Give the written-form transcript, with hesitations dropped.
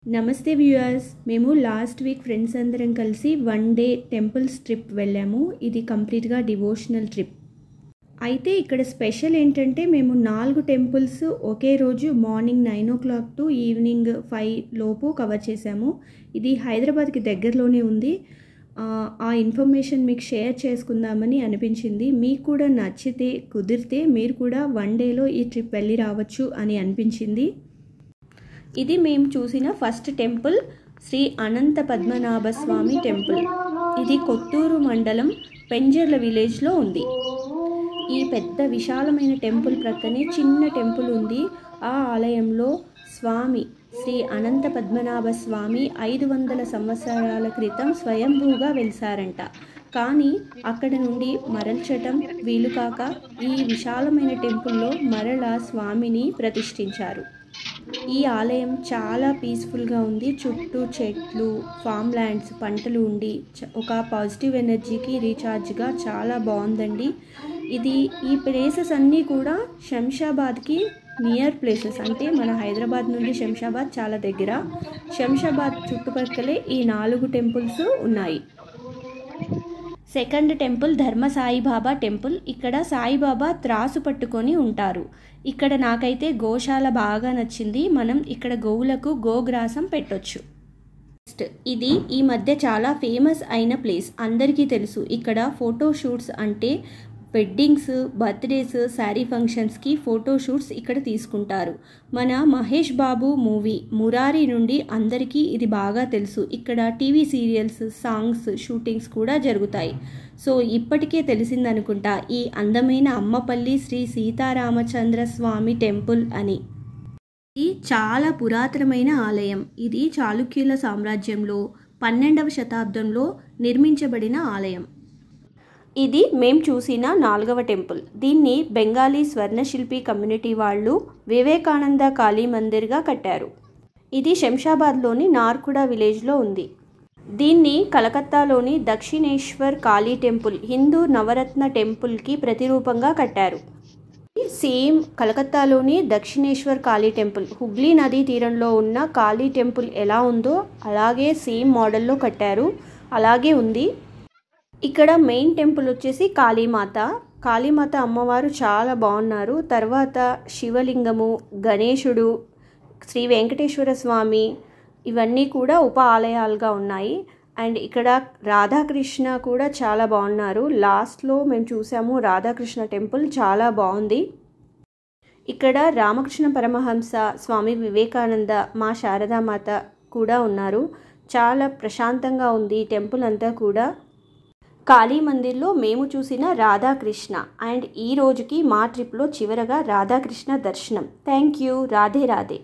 నమస్తే వ్యూయర్స్, మేము last week friends అందరం కలిసి 1 డే టెంపుల్స్ ట్రిప్ వెళ్ళాము. ఇది కంప్లీట్గా డివోషనల్ ట్రిప్. అయితే ఇక్కడ స్పెషల్ ఏంటంటే మేము 4 టెంపుల్స్ ఒకే రోజు మార్నింగ్ 9 o'clock టు ఈవినింగ్ 5 లోపు కవర్ చేసాము. ఇది హైదరాబాద్కి దగ్గరలోనే ఉంది. ఆ ఇన్ఫర్మేషన్ మీకు షేర్ చేసుకుందామని అనిపించింది. మీకు కూడా నచ్చితే కుదిరితే మీరు కూడా 1 డేలో ఈ ట్రిప్ వెళ్ళి రావచ్చు అని అనిపించింది. ఇది మేము చూసిన ఫస్ట్ టెంపుల్ శ్రీ అనంత పద్మనాభ స్వామి టెంపుల్. ఇది కొత్తూరు మండలం పెంజర్ల విలేజ్లో ఉంది. ఈ పెద్ద విశాలమైన టెంపుల్ ప్రక్కనే చిన్న టెంపుల్ ఉంది. ఆ ఆలయంలో స్వామి శ్రీ అనంత పద్మనాభ స్వామి 500 సంవత్సరాల క్రితం స్వయంభూగా వెలిసారంట. కానీ అక్కడ నుండి మరల్చటం వీలుకాక ఈ విశాలమైన టెంపుల్లో మరలా స్వామిని ప్రతిష్ఠించారు. ఈ ఆలయం చాలా పీస్ఫుల్గా ఉంది. చుట్టూ చెట్లు, ఫామ్ ల్యాండ్స్, పంటలు ఉండి ఒక పాజిటివ్ ఎనర్జీకి రీఛార్జ్గా చాలా బాగుందండి. ఈ ప్లేసెస్ అన్నీ కూడా శంషాబాద్కి నియర్ ప్లేసెస్. అంటే మన హైదరాబాద్ నుండి శంషాబాద్ చాలా దగ్గర. శంషాబాద్ చుట్టుపక్కలే ఈ 4 టెంపుల్స్ ఉన్నాయి. సెకండ్ టెంపుల్ ధర్మ సాయిబాబా టెంపుల్. ఇక్కడ సాయిబాబా త్రాసు పట్టుకొని ఉంటారు. ఇక్కడ నాకైతే గోశాల బాగా నచ్చింది. మనం ఇక్కడ గోవులకు గోగ్రాసం పెట్టొచ్చు. ఇది ఈ మధ్య చాలా ఫేమస్ అయిన ప్లేస్, అందరికీ తెలుసు. ఇక్కడ ఫోటో షూట్స్ అంటే వెడ్డింగ్స్, బర్త్డేస్, శారీ ఫంక్షన్స్కి ఫోటో షూట్స్ ఇక్కడ తీసుకుంటారు. మన మహేష్ బాబు మూవీ మురారి నుండి అందరికీ ఇది బాగా తెలుసు. ఇక్కడ టీవీ సీరియల్స్, సాంగ్స్ షూటింగ్స్ కూడా జరుగుతాయి. సో ఇప్పటికే తెలిసిందనుకుంటా ఈ అందమైన అమ్మపల్లి శ్రీ సీతారామచంద్ర స్వామి టెంపుల్ అని. ఇది చాలా పురాతనమైన ఆలయం. ఇది చాళుక్యుల సామ్రాజ్యంలో 12వ శతాబ్దంలో నిర్మించబడిన ఆలయం. ఇది మేము చూసిన 4వ టెంపుల్. దీన్ని బెంగాలీ స్వర్ణశిల్పి కమ్యూనిటీ వాళ్ళు వివేకానంద కాళీ మందిర్గా కట్టారు. ఇది శంషాబాద్లోని నార్కుడా విలేజ్లో ఉంది. దీన్ని కలకత్తాలోని దక్షిణేశ్వర్ కాళీ టెంపుల్, హిందూ నవరత్న టెంపుల్కి ప్రతిరూపంగా కట్టారు. సేమ్ కలకత్తాలోని దక్షిణేశ్వర్ కాళీ టెంపుల్, హుగ్లీ నదీ తీరంలో ఉన్న కాళీ టెంపుల్ ఎలా ఉందో అలాగే సేమ్ మోడల్లో కట్టారు. అలాగే ఉంది. ఇక్కడ మెయిన్ టెంపుల్ వచ్చేసి కాళీమాత అమ్మవారు చాలా బాగున్నారు. తర్వాత శివలింగము, గణేశుడు, శ్రీ వెంకటేశ్వర స్వామి ఇవన్నీ కూడా ఉప ఆలయాలుగా ఉన్నాయి. అండ్ ఇక్కడ రాధాకృష్ణ కూడా చాలా బాగున్నారు. లాస్ట్లో మేము చూసాము రాధాకృష్ణ టెంపుల్, చాలా బాగుంది. ఇక్కడ రామకృష్ణ పరమహంస, స్వామి వివేకానంద, మా శారదామాత కూడా ఉన్నారు. చాలా ప్రశాంతంగా ఉంది ఈ టెంపుల్ అంతా కూడా. కాళీ మందిర్లో మేము చూసిన రాధాకృష్ణ. అండ్ ఈ రోజుకి మా ట్రిప్లో చివరగా రాధాకృష్ణ దర్శనం. Thank you. రాధే రాధే.